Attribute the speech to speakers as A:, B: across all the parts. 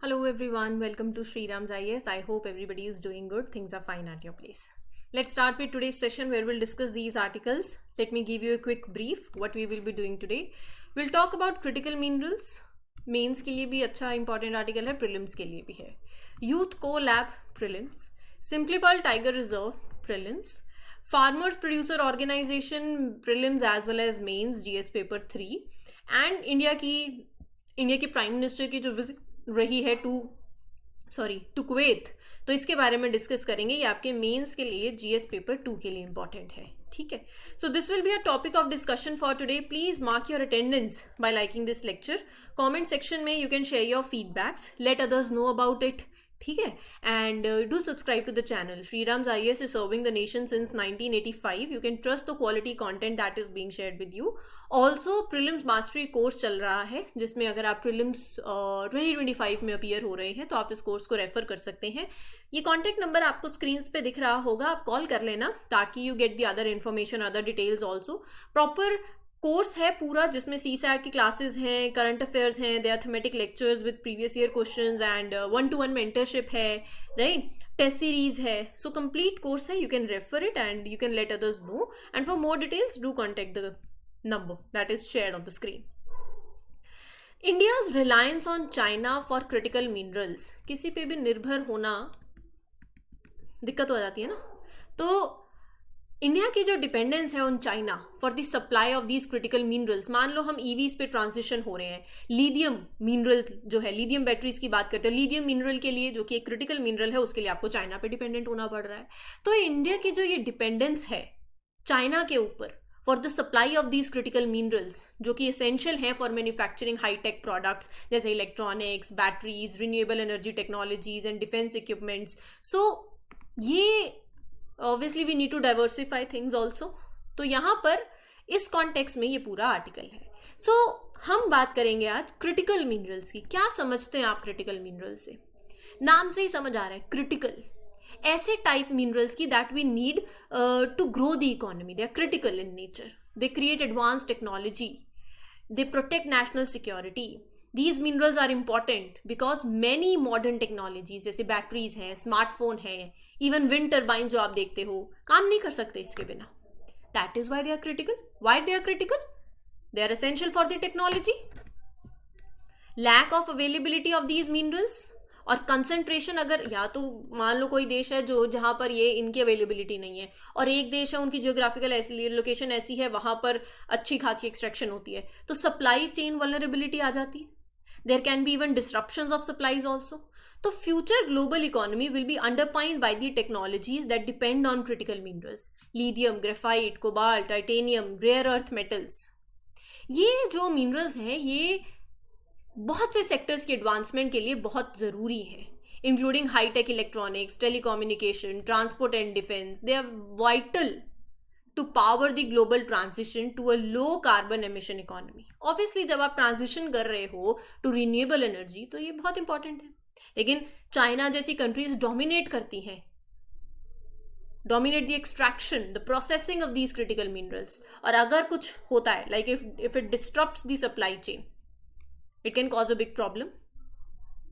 A: Hello everyone, welcome to Sriram's IAS. I hope everybody is doing good. Things are fine at your place. Let's start with today's session where we'll discuss these articles. Let me give you a quick brief what we will be doing today. We'll talk about critical minerals. Mains के लिए भी अच्छा important article है, prelims के लिए भी है. Youth को lab prelims, Similipal tiger reserve prelims, farmers producer organisation prelims as well as mains GS paper 3 and India के प्राइम मिनिस्टर की जो विजिट रही है टू कुवैत, तो इसके बारे में डिस्कस करेंगे. ये आपके मेंस के लिए जीएस पेपर 2 के लिए इंपॉर्टेंट है. ठीक है, so this will be a topic of discussion for today. Please mark your attendance by liking this lecture. Comment section में you can share your feedbacks, let others know about it. ठीक है, and do subscribe to the channel. Shriram's IAS is serving the nation since 1985. You can trust the quality content that is being shared with you. Also prelims mastery course चल रहा है, जिसमें अगर आप prelims 2025 में appear हो रहे हैं तो आप इस कोर्स को रेफर कर सकते हैं. ये कॉन्टैक्ट नंबर आपको स्क्रीन पे दिख रहा होगा, आप कॉल कर लेना ताकि you get the other information, other details. Also proper course है पूरा, जिसमें CSAT की क्लासेस हैं, करंट अफेयर्स हैं, there thematic lectures with previous year questions and 1-to-1 mentorship है, राइट, टेस्ट सीरीज है. सो कंप्लीट कोर्स है, you can refer it and you can let others know. And for more details do contact the number that is shared on the screen. India's reliance on China for critical minerals. किसी पे भी निर्भर होना दिक्कत हो जाती है ना. तो इंडिया की जो डिपेंडेंस है on China for the supply of these critical minerals, मान लो हम ईवीज पे ट्रांजिशन हो रहे हैं, लिथियम मिनरल जो है, लिथियम बैटरीज की बात करते हैं, लिथियम मिनरल के लिए जो कि एक क्रिटिकल मिनरल है, उसके लिए आपको चाइना पे डिपेंडेंट होना पड़ रहा है. तो इंडिया की जो ये डिपेंडेंस है चाइना के ऊपर for the supply of these critical minerals, जो कि एसेंशियल हैं फॉर मैन्युफैक्चरिंग हाईटेक प्रोडक्ट्स जैसे electronics, batteries, renewable energy technologies and defence equipments. So ये obviously we need to diversify things also. तो यहाँ पर इस कॉन्टेक्स्ट में ये पूरा आर्टिकल है. सो हम बात करेंगे आज क्रिटिकल मिनरल्स की. क्या समझते हैं आप क्रिटिकल मिनरल से? नाम से ही समझ आ रहा है, क्रिटिकल. ऐसे टाइप मिनरल्स की that we need to grow the economy. They are critical in nature, they create advance technology, they protect national security. These minerals are important because many modern technologies जैसे batteries हैं, smartphone है, even wind turbine जो आप देखते हो, काम नहीं कर सकते इसके बिना. That is why they are critical. Why they are critical? They are essential for the technology. Lack of availability of these minerals और कंसंट्रेशन, अगर या तो मान लो कोई देश है जो जहाँ पर ये इनकी अवेलेबिलिटी नहीं है, और एक देश है उनकी जियोग्राफिकल ऐसी लोकेशन ऐसी है वहाँ पर अच्छी खासी एक्सट्रैक्शन होती है, तो सप्लाई चेन वल्नरेबिलिटी आ जाती है. There can be even disruptions of supplies also. So future global economy will be underpinned by the technologies that depend on critical minerals. Lithium, graphite, cobalt, titanium, rare earth metals. ये जो minerals हैं ये बहुत से sectors के advancement के लिए बहुत ज़रूरी है, including hi-tech electronics, telecommunication, transport and defence. They are vital to power the global transition to a low carbon emission economy. Obviously जब आप ट्रांजिशन कर रहे हो टू रिन्यूएबल एनर्जी तो ये बहुत इंपॉर्टेंट है. लेकिन चाइना जैसी कंट्रीज डोमिनेट करती हैं, dominate the extraction, the processing of these critical minerals. और अगर कुछ होता है, like if it disturbs the supply chain, it can cause a big problem.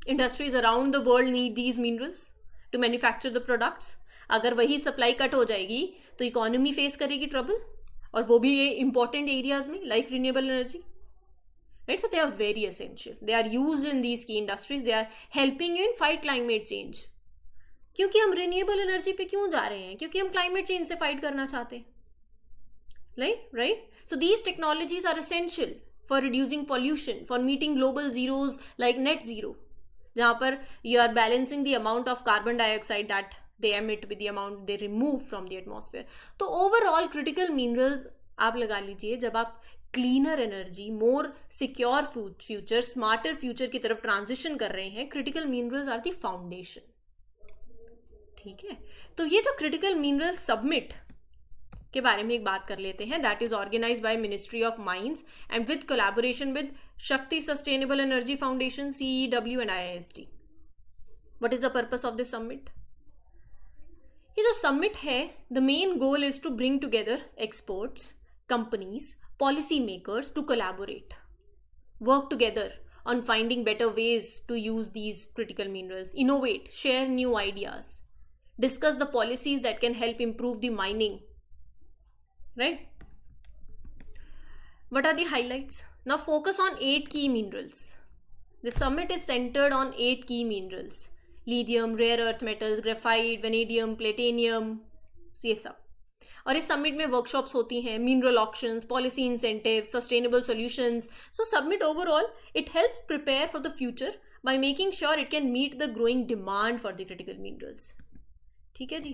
A: Industries around the world need these minerals to manufacture the products. अगर वही supply cut हो जाएगी तो इकोनॉमी फेस करेगी ट्रबल, और वो भी ये इंपॉर्टेंट एरियाज में like renewable energy, right. So they are very essential, they are used in these key industries, they are helping in fight climate change. क्योंकि हम रिन्यूएबल एनर्जी पे क्यों जा रहे हैं? क्योंकि हम क्लाइमेट चेंज से फाइट करना चाहते हैं, right. So these technologies are essential for reducing pollution, for meeting global zeros like net zero, जहाँ पर you are balancing the amount of carbon dioxide that they emit with the amount they remove from the atmosphere. तो overall critical minerals आप लगा लीजिए, जब आप cleaner energy, more secure future, smarter future की तरफ ट्रांजिशन कर रहे हैं, critical minerals are the foundation. ठीक है, तो ये जो क्रिटिकल मिनरल सबमिट के बारे में एक बात कर लेते हैं. That is organised by Ministry of Mines and with collaboration with Shakti Sustainable Energy Foundation, CEW and IIST. What is the purpose of this submit? ये जो समिट है, the main goal is to bring together experts, companies, policy makers to collaborate, work together on finding better ways to use these critical minerals, innovate, share new ideas, discuss the policies that can help improve the mining, right? What are the highlights? Now focus on 8 key minerals. The summit is centered on 8 key minerals: lithium, rare earth metals, graphite, vanadium, platinum, ये सब. और इस summit में workshops होती हैं, mineral auctions, policy incentive, sustainable solutions. So summit overall it helps prepare for the future by making sure it can meet the growing demand for the critical minerals. ठीक है जी.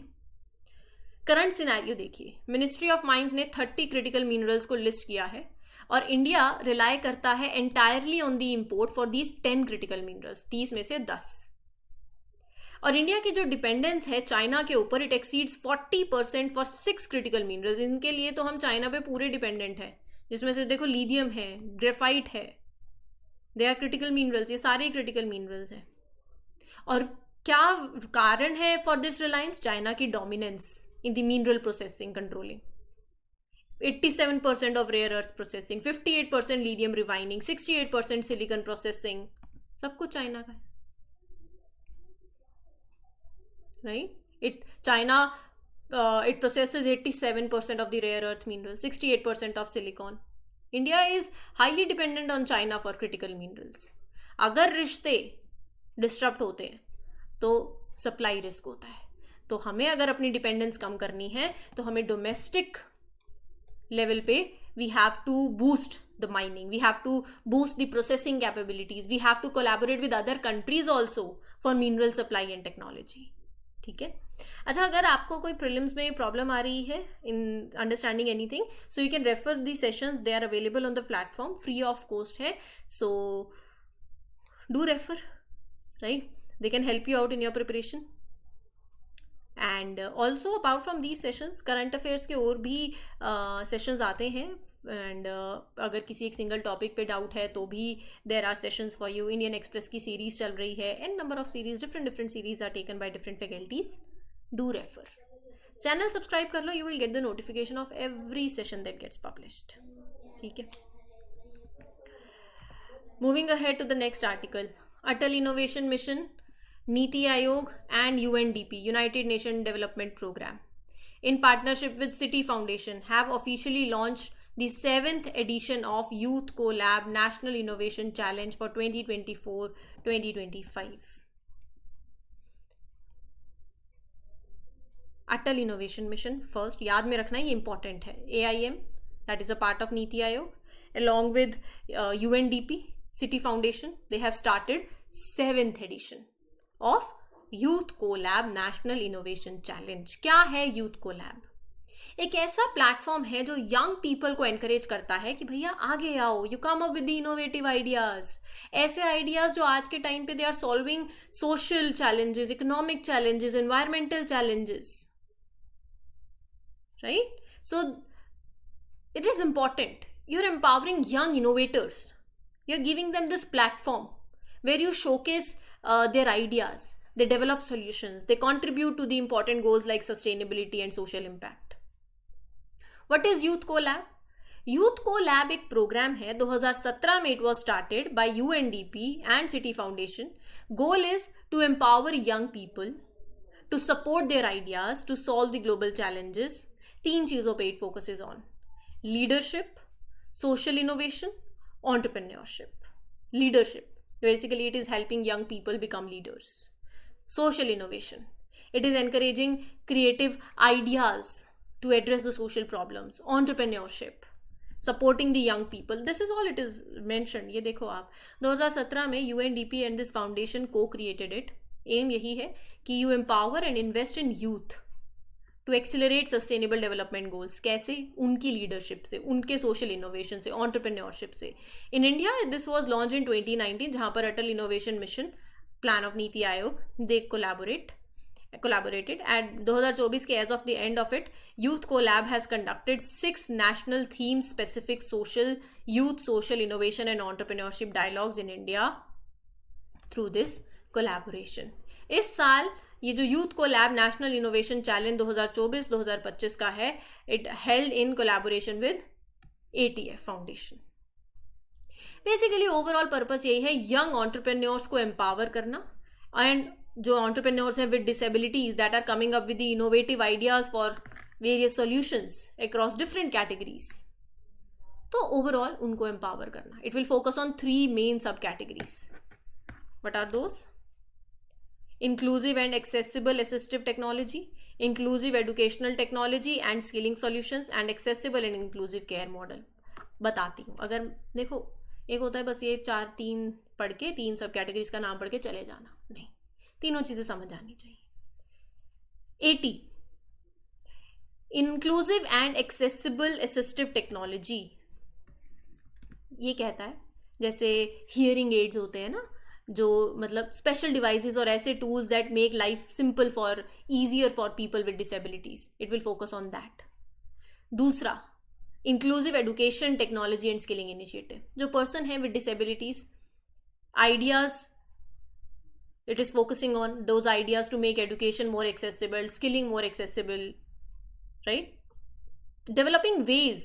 A: करंट सिनेरियो देखिए. Ministry of mines ने 30 critical minerals को list किया है और India rely करता है entirely on the import for these 10 critical minerals, 30 में से 10. और इंडिया की जो डिपेंडेंस है चाइना के ऊपर, it exceeds 40% for 6 critical minerals. इनके लिए तो हम चाइना पे पूरे डिपेंडेंट हैं, जिसमें से देखो लिथियम है, ग्रेफाइट है, दे आर क्रिटिकल मिनरल्स. ये सारे क्रिटिकल मिनरल्स हैं. और क्या कारण है फॉर दिस रिलायंस? चाइना की dominance in the mineral processing, controlling. 87% of rare earth processing, 58% lithium refining, 68% silicon processing, सब कुछ चाइना का है. Right? China processes 87% of the rare earth minerals, 68% of silicon. India is highly dependent on China for critical minerals. अगर रिश्ते disturb होते हैं तो supply risk होता है. तो हमें अगर अपनी डिपेंडेंस कम करनी है तो हमें डोमेस्टिक लेवल पे we have to boost the mining, we have to boost the processing capabilities, we have to collaborate with other countries also for mineral supply and technology. ठीक है. अच्छा, अगर आपको कोई प्रीलिम्स में प्रॉब्लम आ रही है in understanding anything, so you can refer the sessions, they are available on the platform, free of cost है. So do refer, right? They can help you out in your preparation. And also apart from these sessions, current affairs के और भी sessions आते हैं. And अगर किसी एक single topic पे डाउट है तो भी there are sessions for you. Indian Express की सीरीज चल रही है, an number of series, different series are taken by different faculties. Do refer. Channel subscribe कर लो, you will get the notification of every session that gets published. ठीक है. Moving ahead to the next article. Atal innovation Mission, NITI Aayog and UNDP, United Nations Development Program, in partnership with City Foundation, have officially launched the 7th edition of Youth Collab National Innovation Challenge for 2024-2025. Atal innovation mission first याद में रखना, ये important है. AIM, that is a part of NITI Aayog, along with UNDP, City Foundation, they have started 7th edition of youth collab national innovation challenge. क्या है youth collab? एक ऐसा platform है जो यंग पीपल को एनकरेज करता है कि भैया आगे आओ, you come up with the innovative ideas. ऐसे आइडियाज जो आज के टाइम पे they are solving social challenges, economic challenges, environmental challenges, right? So it is important. You are empowering young innovators, you are giving them this platform where you showcase their ideas, they develop solutions, they contribute to the important goals like sustainability and social impact. What is Youth Collab? Youth Collab एक programme है. 2017 में it was started by UNDP and City Foundation. Goal is to empower young people, to support their ideas, to solve the global challenges. 3 चीज़ों पे it focuses on: leadership, social innovation, entrepreneurship. Leadership, basically it is helping young people become leaders. Social innovation, it is encouraging creative ideas to address the social problems. Entrepreneurship, supporting the young people. This is all it is mentioned. ये देखो आप, 2017 में UNDP and this foundation co-created it. Aim यही है कि you empower and invest in youth to accelerate sustainable development goals. कैसे? उनकी leadership से, उनके सोशल इनोवेशन से, ऑन्टरप्रेन्योरशिप से. In India this was launch in 2019, जहाँ पर Atal innovation mission, plan of NITI Aayog, they collaborated. At 2024 के as of the end of it, youth collab has conducted 6 national theme specific social youth social innovation and entrepreneurship dialogues in India through this collaboration. इस साल ये जो youth collab national innovation challenge 2024-2025 का है, it held in collaboration with ATF foundation. Basically overall purpose यही है, young entrepreneurs को empower करना, एंड जो एंटरप्रेन्योर्स हैं with disabilities that are coming up with the innovative ideas for various solutions across different categories, तो overall उनको empower करना. It will focus on 3 main sub categories. What are those? Inclusive and accessible assistive technology, inclusive educational technology and skilling solutions, and accessible and inclusive care model. बताती हूँ. अगर देखो, एक होता है बस ये 4-3 पढ़ के 3 सब कैटेगरीज का नाम पढ़ के चले जाना, नहीं, तीनों चीजें समझ आनी चाहिए. 80 inclusive and accessible assistive technology. ये कहता है जैसे हियरिंग एड्स होते हैं ना, जो मतलब स्पेशल डिवाइसेस और ऐसे tools that make life simple for easier for people with disabilities. It will focus on that. दूसरा, inclusive education technology and skilling initiative. जो पर्सन है with disabilities, ideas, it is focusing on those ideas to make education more accessible, skilling more accessible, right? Developing ways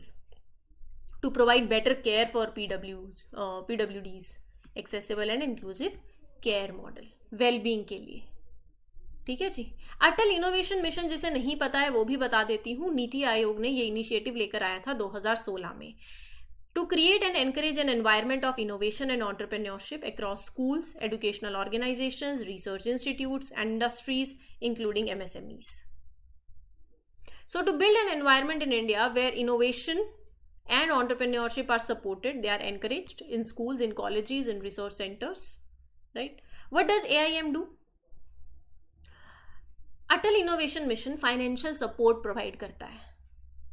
A: to provide better care for PWDs, accessible and inclusive care model, well-being के लिए. ठीक है जी. अटल innovation mission जिसे नहीं पता है वो भी बता देती हूँ. नीति आयोग ने ये इनिशिएटिव लेकर आया था 2016 में, to create and encourage an environment of innovation and entrepreneurship across schools, educational organizations, research institutes, and industries, including MSMEs. So, to build an environment in India where innovation and entrepreneurship are supported, they are encouraged in schools, in colleges, in research centers, right? What does AIM do? Atal Innovation Mission financial support provide करता है.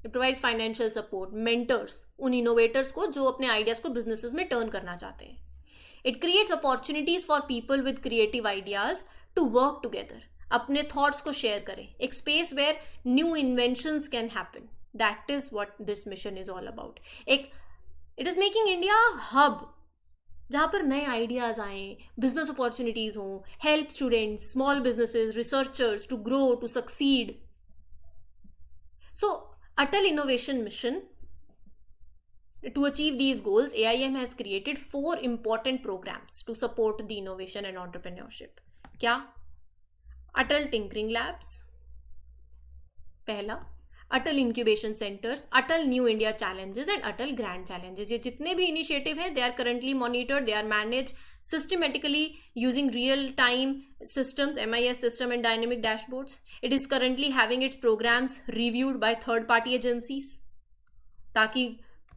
A: It provides financial support, mentors उन innovators को जो अपने ideas को businesses में turn करना चाहते हैं. It creates opportunities for people with creative ideas to work together. अपने thoughts को share करें. एक space where new inventions can happen. That is what this mission is all about. It is making India a hub जहाँ पर नए ideas आएं, business opportunities हों, help students, small businesses, researchers to grow, to succeed. So, Atal Innovation Mission, to achieve these goals, AIM has created 4 important programs to support the innovation and entrepreneurship. क्या? Atal Tinkering Labs, पहला. Atal Incubation Centers, Atal New India Challenges and Atal Grand Challenges. ये जितने भी initiative हैं, they are currently monitored, they are managed systematically using real-time systems, MIS system and dynamic dashboards. It is currently having its programs reviewed by third-party agencies. ताकि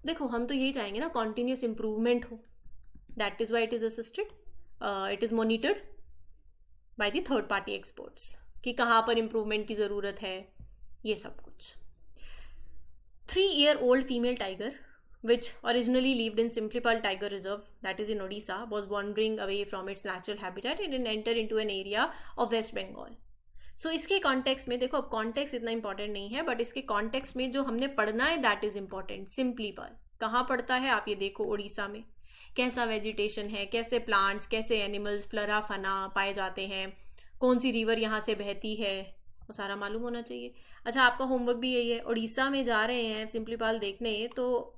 A: देखो, हम तो यही चाहेंगे ना, continuous improvement हो. That is why it is assisted. It is monitored by the third-party experts. कि कहाँ पर improvement की ज़रूरत है, ये सब कुछ. 3-year-old female tiger, which originally lived in Simplipal Tiger Reserve, that is in Odisha, was wandering away from its natural habitat and it entered into an area of West Bengal. So इसके context में देखो, अब context इतना important नहीं है, but इसके context में जो हमने पढ़ना है दैट इज इंपॉर्टेंट. सिंप्लीपल कहाँ पड़ता है आप ये देखो, उड़ीसा में. कैसा वेजिटेशन है, कैसे प्लांट्स, कैसे एनिमल्स, फ्लोरा फना पाए जाते हैं, कौन सी रिवर यहाँ से बहती है, वो सारा मालूम होना चाहिए. अच्छा, आपका होमवर्क भी यही है. उड़ीसा में जा रहे हैं सिंप्लीपाल देखने, तो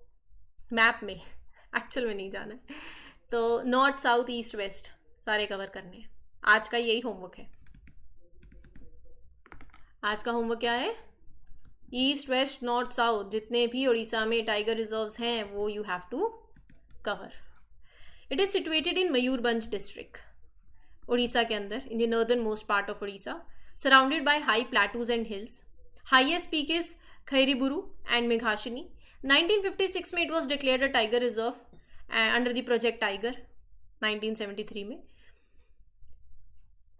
A: मैप में, एक्चुअल में नहीं जाना है, तो नॉर्थ साउथ ईस्ट वेस्ट सारे कवर करने हैं. आज का यही होमवर्क है. आज का होमवर्क क्या है? ईस्ट वेस्ट नॉर्थ साउथ जितने भी उड़ीसा में टाइगर रिजर्व्स हैं वो you have to cover. It is situated in Mayurbhanj district, Orissa के अंदर, in the northern most part of Orissa, surrounded by high plateaus and hills. Highest peak is Khairiburu and Meghashini. 1956 में it was declared a tiger reserve under the Project Tiger 1973 में.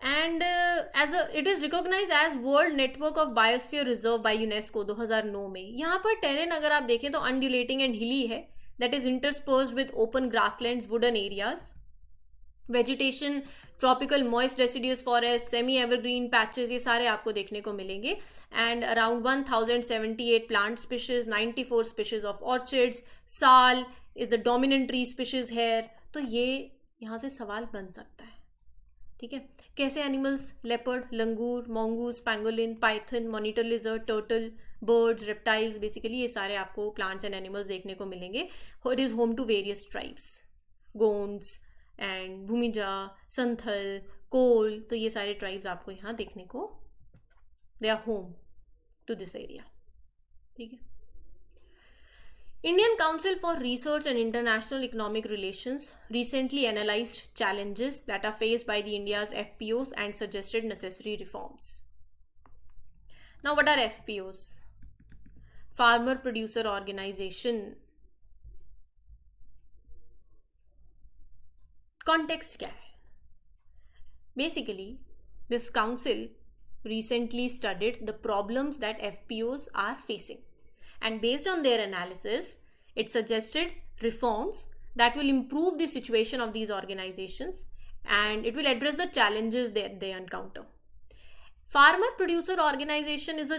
A: And it is recognise as world network of biosphere reserve by UNESCO 2009 में. यहाँ पर terrain अगर आप देखें तो अनड्यूलेटिंग and hilly है, that is interspersed with open grasslands, wooden areas. Vegetation, tropical moist deciduous forest, semi evergreen patches, ये सारे आपको देखने को मिलेंगे. And around 1078 plant species, 94 species of orchids. Sal is the dominant tree species here. तो ये यहाँ से सवाल बन सकता है. ठीक है, कैसे animals, leopard, langur, mongoose, pangolin, python, monitor lizard, turtle, birds, reptiles, basically ये सारे आपको प्लांट्स एंड एनिमल्स देखने को मिलेंगे. It is home to various tribes. Gonds and Bhumija, Santhal, Kol, तो ये सारे ट्राइब्स आपको यहाँ देखने को, they are home to this area. ठीक है. Indian Council for Research and International Economic Relations recently analyzed challenges that are faced by the India's FPOs and suggested necessary reforms. Now, what are FPOs? Farmer Producer Organization. Context क्या है? Basically, this council recently studied the problems that FPOs are facing. And based on their analysis, it suggested reforms that will improve the situation of these organizations and it will address the challenges that they encounter. Farmer Producer Organization is a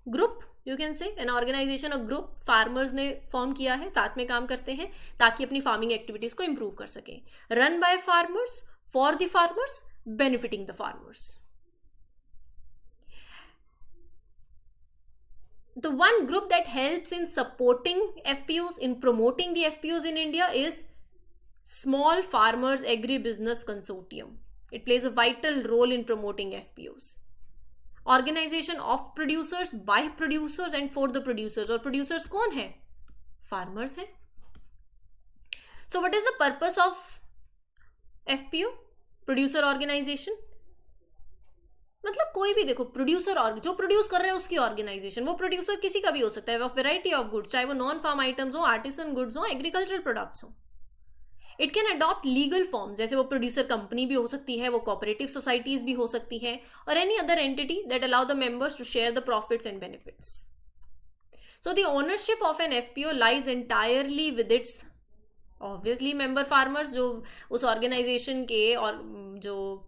A: group, you can say, an organization, a group farmers ने form किया है, साथ में काम करते हैं ताकि अपनी farming activities को improve कर सकें. Run by farmers, for the farmers, benefiting the farmers. The one group that helps in supporting FPOs, in promoting the FPOs in India is Small Farmers Agribusiness Consortium. It plays a vital role in promoting FPOs. Organization of producers, by producers and for the producers. और producers कौन है? Farmers हैं. So what is the purpose of FPO? Producer Organization. मतलब कोई भी देखो, producer और जो प्रोड्यूस कर रहे हैं उसकी ऑर्गेनाइजेशन, वो प्रोड्यूसर किसी का भी हो सकता है, ऑफ वेराइटी ऑफ गुड्स, चाहे वो नॉन फार्म आइटम्स हो, आर्टिसन गुड्स हो, एग्रीकल्चरल प्रोडक्ट्स हो. It can adopt legal form, जैसे वो प्रोड्यूसर कंपनी भी हो सकती है, वो कोऑपरेटिव सोसाइटीज भी हो सकती है, और any other entity that allow the members to share the profits and benefits. So the ownership of an FPO lies entirely with its obviously member farmers. जो उस ऑर्गेनाइजेशन के और जो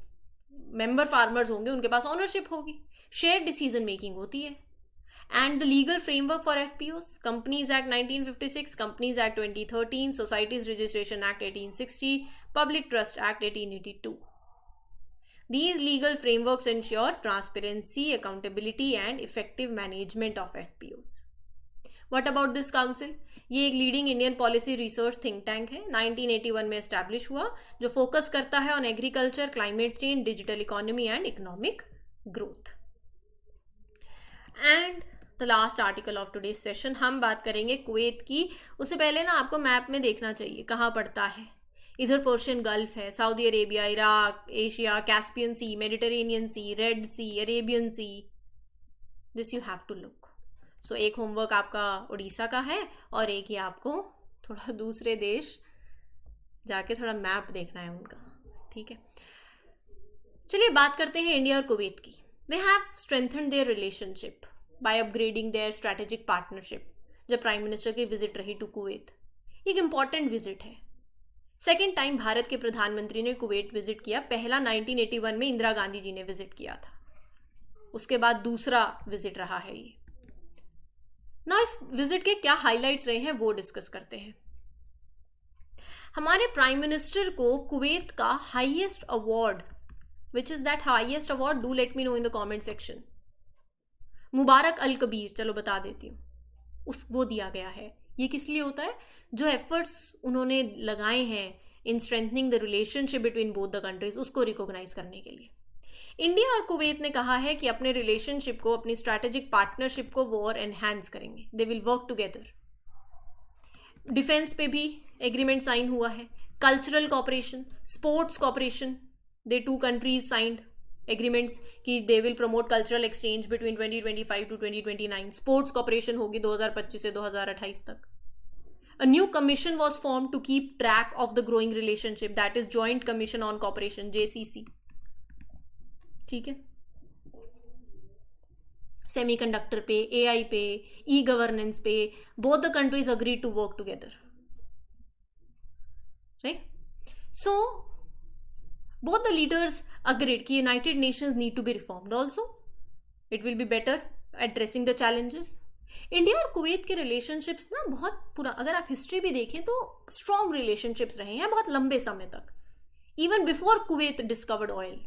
A: मेंबर फार्मर्स होंगे उनके पास ओनरशिप होगी, शेयर डिसीजन मेकिंग होती है. And the legal framework for FPOs, companies act 1956, companies act 2013, societies registration act 1860, public trust act 1882. These legal frameworks ensure transparency, accountability and effective management of FPOs. What about this council? ये एक leading Indian policy research think tank है, 1981 में establish हुआ, जो focus करता है on agriculture, climate change, digital economy and economic growth. And the last article of today's session, हम बात करेंगे कुवैत की. उससे पहले ना आपको मैप में देखना चाहिए कहाँ पड़ता है. इधर पर्शियन गल्फ है, Saudi Arabia, Iraq, Asia, Caspian Sea, Mediterranean Sea, Red Sea, Arabian Sea. This you have to look. So एक होमवर्क आपका उड़ीसा का है और एक ही आपको थोड़ा दूसरे देश जाके थोड़ा मैप देखना है उनका. ठीक है, चलिए बात करते हैं इंडिया और कुवैत की. They have strengthened their relationship by upgrading their strategic partnership. जब प्राइम मिनिस्टर की विजिट रही टू कुवैत, एक इम्पॉर्टेंट विजिट है. सेकेंड टाइम भारत के प्रधानमंत्री ने कुवैत विजिट किया. पहला 1981 में इंदिरा गांधी जी ने विजिट किया था, उसके बाद दूसरा विजिट रहा है ये. ना इस विजिट के क्या हाइलाइट्स रहे हैं वो डिस्कस करते हैं. हमारे प्राइम मिनिस्टर को कुवैत का highest award, which is that highest award, do let me know in the comment section. Mubarak Al Kabeer, चलो बता देती हूँ, वो दिया गया है. ये किस लिए होता है? जो एफर्ट्स उन्होंने लगाए हैं इन strengthening the relationship between both the countries, उसको रिकॉग्नाइज करने के लिए. इंडिया और कुवैत ने कहा है कि अपने रिलेशनशिप को, अपनी स्ट्रैटेजिक पार्टनरशिप को वो और एनहांस करेंगे. They will work together. Defence पे भी एग्रीमेंट साइन हुआ है. Cultural cooperation, sports cooperation, they two countries signed agreements कि they will promote cultural exchange between 2025 to 2029. Sports cooperation होगी 2025 से 2028 तक. A new commission was formed to keep track of the growing relationship, that is Joint Commission on Cooperation, JCC. ठीक है, semiconductor पे, AI पे, e governance पे, both the countries agree to work together. Right? So both the leaders agreed कि United Nations need to be reformed also. It will be better addressing the challenges. India और Kuwait के relationships ना बहुत पूरा, अगर आप history भी देखें तो स्ट्रॉन्ग रिलेशनशिप्स रहे हैं बहुत लंबे समय तक, even before Kuwait discovered oil.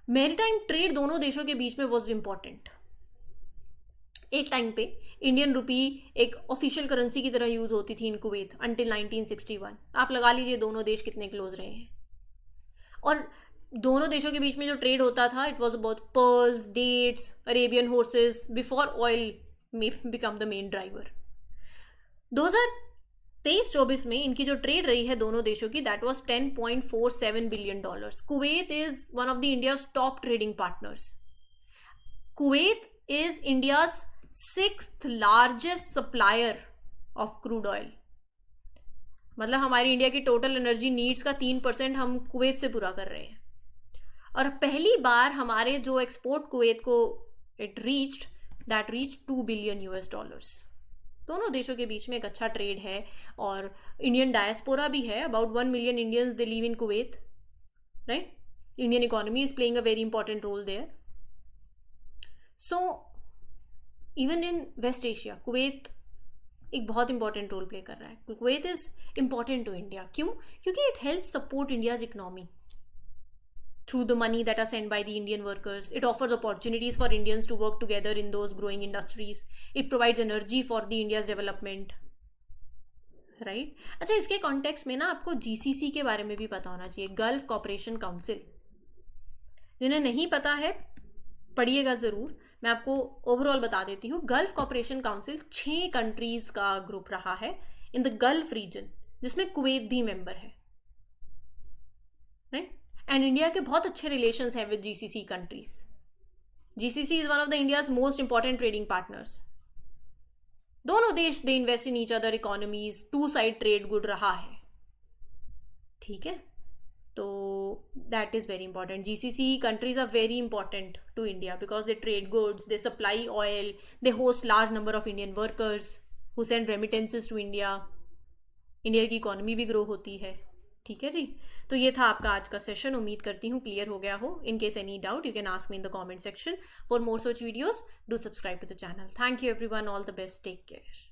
A: Maritime trade दोनों देशों के बीच में वॉज इम्पॉर्टेंट. एक टाइम पे इंडियन रुपी एक ऑफिशियल करेंसी की तरह यूज़ होती थी इन कुवैत अंटिल 1961। आप लगा लीजिए दोनों देश कितने क्लोज रहे हैं। और दोनों देशों के बीच में जो ट्रेड होता था, it was about pearls, dates, Arabian horses before oil may become the main driver. 2023-24 में इनकी जो ट्रेड रही है दोनों देशों की, that was $10.47 billion. Kuwait is one of the India's top trading partners. Kuwait is India's 6th largest supplier of crude oil। मतलब हमारी इंडिया की टोटल एनर्जी नीड्स का 3% हम कुवैत से पूरा कर रहे हैं। और पहली बार हमारे जो एक्सपोर्ट कुवैत को it reached 2 billion US dollars. दोनों देशों के बीच में एक अच्छा ट्रेड है और इंडियन डायस्पोरा भी है। About 1 million Indians they live in Kuwait, right. Indian economy is playing a very important role there. So even in West Asia Kuwait एक बहुत इंपॉर्टेंट रोल प्ले कर रहा है। Kuwait is important to India. क्यों? क्योंकि it help support India's economy through the money that are send by the Indian workers. It offers opportunities for Indians to work together in those growing industries. It provides energy for the India's development, right. अच्छा, इसके context में ना आपको GCC के बारे में भी पता होना चाहिए, गल्फ कॉपरेशन काउंसिल। जिन्हें नहीं पता है पढ़िएगा ज़रूर। मैं आपको ओवरऑल बता देती हूँ। गल्फ कॉपरेशन काउंसिल 6 कंट्रीज का ग्रुप रहा है इन द गल्फ रीजन, जिसमें कुवैत भी मेंबर है, राइट। एंड इंडिया के बहुत अच्छे रिलेशंस हैं with GCC countries. GCC is one of the India's most important trading partners. दोनों देश they invest in each other economies, 2 side trade good रहा है, ठीक है। तो that is very important. GCC countries are very important to India because they trade goods, they supply oil, they host large number of Indian workers who send remittances to India. India की economy भी grow होती है, ठीक है जी। तो ये था आपका आज का सेशन। उम्मीद करती हूँ क्लियर हो गया हो। In case any doubt you can ask me in the comment section. For more such videos do subscribe to the channel. Thank you everyone, all the best, take care.